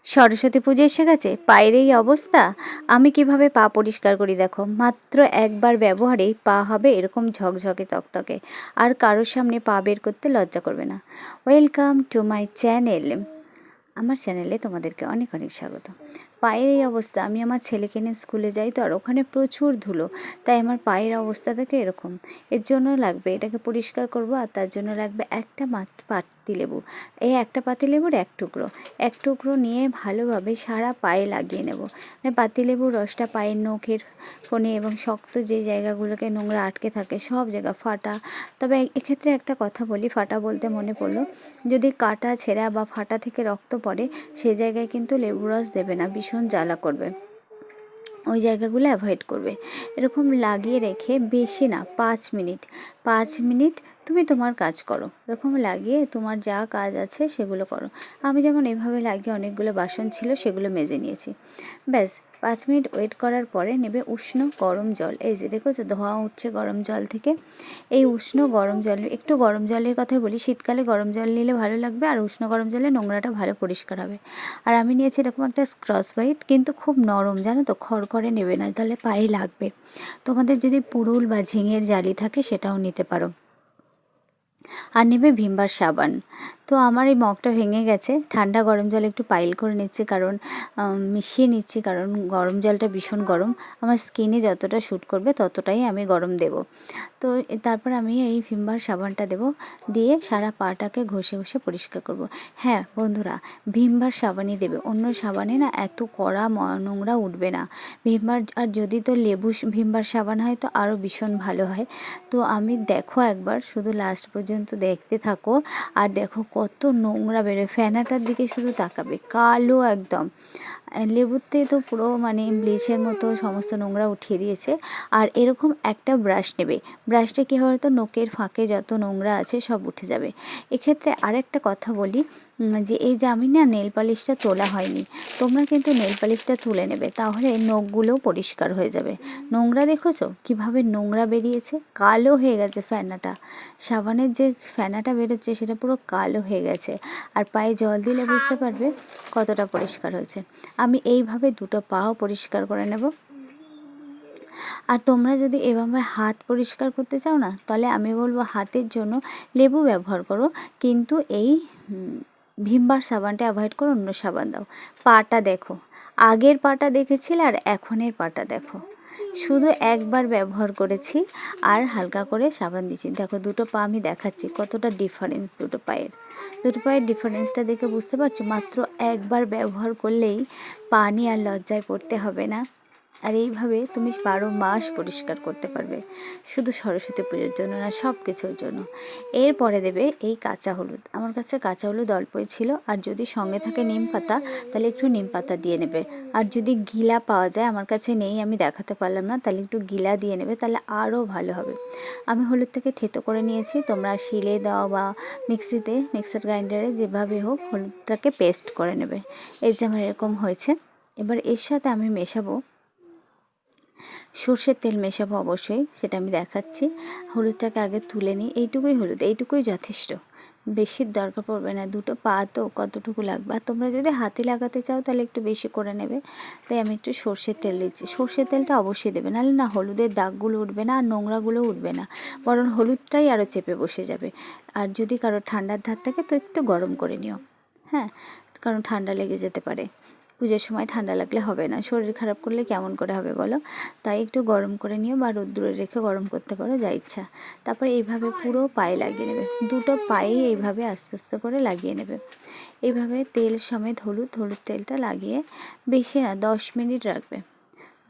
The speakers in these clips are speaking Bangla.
সরস্বতী পুজো এসে গেছে, পায়ের এই অবস্থা। আমি কিভাবে পা পরিষ্কার করি দেখো, মাত্র একবার ব্যবহারেই পা হবে এরকম ঝকঝকে তকতকে, আর কারোর সামনে পা বের করতে লজ্জা করবে না। Welcome to my channel. আমার চ্যানেলে তোমাদেরকে অনেক অনেক স্বাগত। পায়ের এই অবস্থা, আমি আমার ছেলেকে নিয়ে স্কুলে যাই তো, আর ওখানে প্রচুর ধুলো, তাই আমার পায়ের অবস্থা থেকে এরকম। এর জন্য লাগবে, এটাকে পরিষ্কার করব, আর তার জন্য লাগবে একটা পাতিলেবু। এই একটা পাতিলেবুর এক টুকরো নিয়ে ভালোভাবে সারা পায়ে লাগিয়ে নেব। মানে পাতিলেবুর রসটা পায়ের নখের কোণে এবং শক্ত যে জায়গাগুলোকে নোংরা আটকে থাকে সব জায়গা ফাটা। তবে এক্ষেত্রে একটা কথা বলি, ফাটা বলতে মনে পড়লো, যদি কাটা ছেঁড়া বা ফাটা থেকে রক্ত পড়ে সে জায়গায় কিন্তু লেবু রস দেবে না, ভীষণ জ্বালা করবে, ওই জায়গাগুলো অ্যাভয়েড করবে। এরকম লাগিয়ে রেখে বেশি না 5 মিনিট তুমি তোমার কাজ করো, এরকম লাগিয়ে তোমার যা কাজ আছে সেগুলো করো। আমি যেমন এভাবে লাগিয়ে অনেকগুলো বাসন ছিল সেগুলো মেজে নিয়েছি। ব্যাস 5 মিনিট ওয়েট করার পরে নেবে উষ্ণ গরম জল। এই যে দেখো যে ধোঁয়া উঠছে গরম জল থেকে, এই উষ্ণ গরম জল, একটু গরম জলের কথা বলি, শীতকালে গরম জল নিলে ভালো লাগবে, আর উষ্ণ গরম জলে নোংরাটা ভালো পরিষ্কার হবে। আর আমি নিয়েছি এরকম একটা স্ক্রচ ব্রাইট, কিন্তু খুব নরম, জানো তো, খড়খড়ে নেবে না, তাহলে পায়ে লাগবে। তোমাদের যদি পুরুল বা ঝিঙের জালি থাকে সেটাও নিতে পারো। আর নেবে ভিমবার সাবান। তো আমার এই মগটা ভেঙে গেছে, ঠান্ডা গরম জল একটু পাইল করে নিচ্ছি, কারণ মিশিয়ে নিচ্ছি, কারণ গরম জলটা ভীষণ গরম, আমার স্কিনে যতটা শ্যুট করবে ততটাই আমি গরম দেব। তো তারপর আমি এই ভিমবার সাবানটা দেব, দিয়ে সারা পাটাকে ঘষে ঘষে পরিষ্কার করব। হ্যাঁ বন্ধুরা, ভিমবার সাবানই দেবে, অন্য সাবানে না এত কড়া নোংরা উঠবে না। ভিমবার, আর যদি তো লেবু ভিমবার সাবান হয় তো আরও ভীষণ ভালো হয়। তো আমি দেখো একবার শুধু লাস্ট পর্যন্ত দেখতে থাকো, আর দেখো কত নোংরা বেরোয়, ফেনাটার দিকে শুধু তাকাবে, কালো একদম। লেবুতে তো পুরো মানে ব্লিচের মতো সমস্ত নোংরা উঠিয়ে দিয়েছে। আর এরকম একটা ব্রাশ নেবে, ব্রাশটা কী হবে তো, নোকের ফাঁকে যত নোংরা আছে সব উঠে যাবে। এক্ষেত্রে আরেকটা কথা বলি, যে এই যে আমি না নেল পালিশটা তোলা হয়নি, তোমরা কিন্তু নেল পালিশটা তুলে নেবে, তাহলে নখগুলোও পরিষ্কার হয়ে যাবে। নোংরা দেখেছো কীভাবে নোংরা বেরিয়েছে, কালো হয়ে গেছে ফেনাটা, সাবানের যে ফেনাটা বেরোচ্ছে সেটা পুরো কালো হয়ে গেছে। আর পায়ে জল দিলে বুঝতে পারবে কতটা পরিষ্কার হয়েছে। আমি এইভাবে দুটো পাও পরিষ্কার করে নেব। আর তোমরা যদি এভাবে হাত পরিষ্কার করতে চাও না, তাহলে আমি বলবো হাতের জন্য লেবু ব্যবহার করো, কিন্তু এই ভিমবার সাবানটা অ্যাভয়েড করো, অন্য সাবান দাও। পাটা দেখো, আগের পাটা দেখেছিলে আর এখনের পাটা দেখো, শুধু একবার ব্যবহার করেছি আর হালকা করে সাবান দিচ্ছি। দেখো দুটো পা আমি দেখাচ্ছি কতটা ডিফারেন্স, দুটো পায়ের ডিফারেন্সটা দেখে বুঝতে পারছো, মাত্র একবার ব্যবহার করলেই পা নিয়ে আর লজ্জায় পড়তে হবে না। আর এইভাবে তুমি 12 মাস পরিষ্কার করতে পারবে, শুধু সরস্বতী পুজোর জন্য না, সব কিছুর জন্য। এরপরে দেবে এই কাঁচা হলুদ, আমার কাছে কাঁচা হলুদ অল্পই ছিল, আর যদি সঙ্গে থাকে নিম পাতা তাহলে একটু নিম পাতা দিয়ে নেবে। আর যদি গিলা পাওয়া যায়, আমার কাছে নেই আমি দেখাতে পারলাম না, তাহলে একটু গিলা দিয়ে নেবে, তাহলে আরও ভালো হবে। আমি হলুদ থেকে থেতো করে নিয়েছি, তোমরা শিলে দাও বা মিক্সিতে, মিক্সার গ্রাইন্ডারে, যেভাবে হোক হলুদটাকে পেস্ট করে নেবে। এই যে আমার এরকম হয়েছে। এবার এর সাথে আমি মেশাবো সর্ষের তেল, মেশাবো অবশ্যই, সেটা আমি দেখাচ্ছি। হলুদটাকে আগে তুলে নিই, এইটুকুই হলুদ, এইটুকুই যথেষ্ট, বেশির দরকার পড়বে না, দুটো পা তো কতটুকু লাগবে। আর তোমরা যদি হাতে লাগাতে চাও তাহলে একটু বেশি করে নেবে। তাই আমি একটু সর্ষের তেল দিচ্ছি, সর্ষের তেলটা অবশ্যই দেবে, নাহলে না হলুদের দাগগুলো উঠবে না আর নোংরাগুলো উঠবে না, বরং হলুদটাই আরও চেপে বসে যাবে। আর যদি কারো ঠান্ডার ধার থাকে তো একটু গরম করে নিও, হ্যাঁ, কারণ ঠান্ডা লেগে যেতে পারে। পুজোর সময় ঠান্ডা লাগলে হবে না, শরীর খারাপ করলে কেমন করে হবে বলো। তাই একটু গরম করে নিও বা রোদ্দুরে রেখে গরম করতে পারো, যা ইচ্ছা। তারপরে এইভাবে পুরো পায়ে লাগিয়ে নেবে, দুটো পায়েই এইভাবে আস্তে আস্তে করে লাগিয়ে নেবে। এইভাবে তেল সমেত হলুদ তেলটা লাগিয়ে বেশি না 10 মিনিট রাখবে।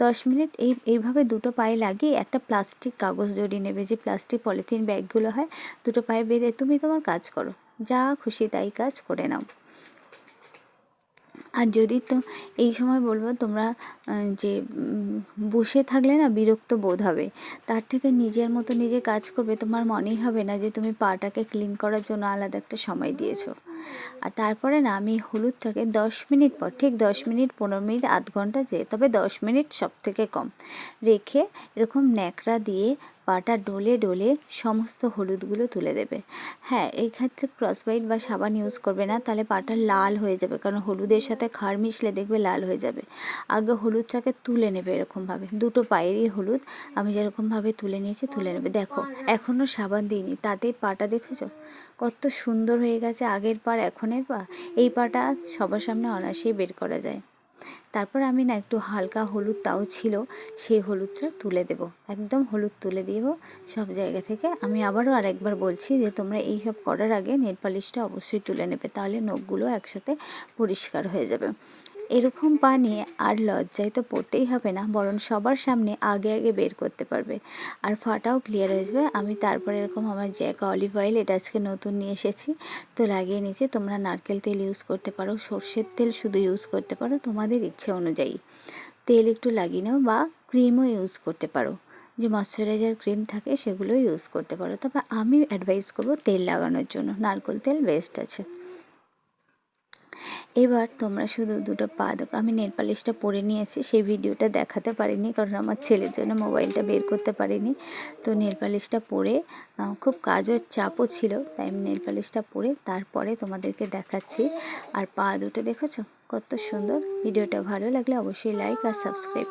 10 মিনিট এইভাবে দুটো পায়ে লাগিয়ে একটা প্লাস্টিক কাগজ জড়িয়ে নেবে, যে প্লাস্টিক পলিথিন ব্যাগগুলো হয়, দুটো পায়ে বেঁধে তুমি তোমার কাজ করো, যা খুশি তাই কাজ করে নাও। আর যদি তো এই সময় বলবো, তোমরা যে বসে থাকলে না বিরক্ত বোধ হবে, তার থেকে নিজের মতো নিজে কাজ করবে, তোমার মনেই হবে না যে তুমি পাটাকে ক্লিন করার জন্য আলাদা একটা সময় দিয়েছো। আর তারপরে না আমি হলুদটাকে 10 মিনিট পর, ঠিক 10 মিনিট, 15 মিনিট, আধ ঘন্টা, তবে 10 মিনিট সব থেকে কম রেখে এরকম ন্যাকড়া দিয়ে পাটা ডলে ডলে সমস্ত হলুদগুলো তুলে দেবে। হ্যাঁ, এই ক্ষেত্রে ক্রসবাইট বা সাবান ইউজ করবে না, তাহলে পাটা লাল হয়ে যাবে, কারণ হলুদের সাথে ক্ষার মিশলে দেখবে লাল হয়ে যাবে। আগে হলুদটাকে তুলে নেবে এরকমভাবে, দুটো পায়েরই হলুদ আমি যেরকমভাবে তুলে নিয়েছি তুলে নেবে। দেখো এখনও সাবান দিইনি, তাতেই পাটা দেখেছো কত সুন্দর হয়ে গেছে, আগের পার এখনের পা। এই পাটা সবার সামনে অনায়াসেই বের করা যায়। তারপর আমি না একটু হালকা হলুদ তাও ছিল, সেই হলুদটা তুলে দেব, একদম হলুদ তুলে দিব সব জায়গা থেকে। আমি আবারও আরেকবার বলছি যে তোমরা এই সব করার আগে নেল পালিশটা অবশ্যই তুলে নেবে, তাহলে নখগুলো একসাথে পরিষ্কার হয়ে যাবে। এরকম পা নিয়ে আর লজ্জায় তো পড়তেই হবে না, বরং সবার সামনে আগে আগে বের করতে পারবে, আর ফাটাও ক্লিয়ার হয়ে যাবে। আমি তারপরে এরকম আমার জ্যাক অলিভ অয়েল, এটা আজকে নতুন নিয়ে এসেছি, তো লাগিয়ে নিয়েছি। তোমরা নারকেল তেল ইউজ করতে পারো, সর্ষের তেল শুধু ইউজ করতে পারো, তোমাদের ইচ্ছে অনুযায়ী তেল একটু লাগিয়ে নাও, বা ক্রিমও ইউজ করতে পারো, যে ময়শ্চারাইজার ক্রিম থাকে সেগুলো ইউজ করতে পারো। তবে আমি অ্যাডভাইস করবো তেল লাগানোর জন্য, নারকেল তেল বেস্ট আছে। এবার তোমরা শুধু দুটো পা দেখো। আমি নেল পালিশটা পরে নিয়েছি, সেই ভিডিওটা দেখাতে পারিনি কারণ আমার ছেলের জন্য মোবাইলটা বের করতে পারিনি। তো নেল পালিশটা পরে খুব কাজের চাপও ছিল, তাই আমি নেল পালিশটা পরে তারপরে তোমাদেরকে দেখাচ্ছি। আর পা দুটো দেখেছো কত সুন্দর। ভিডিওটা ভালো লাগলে অবশ্যই লাইক আর সাবস্ক্রাইব।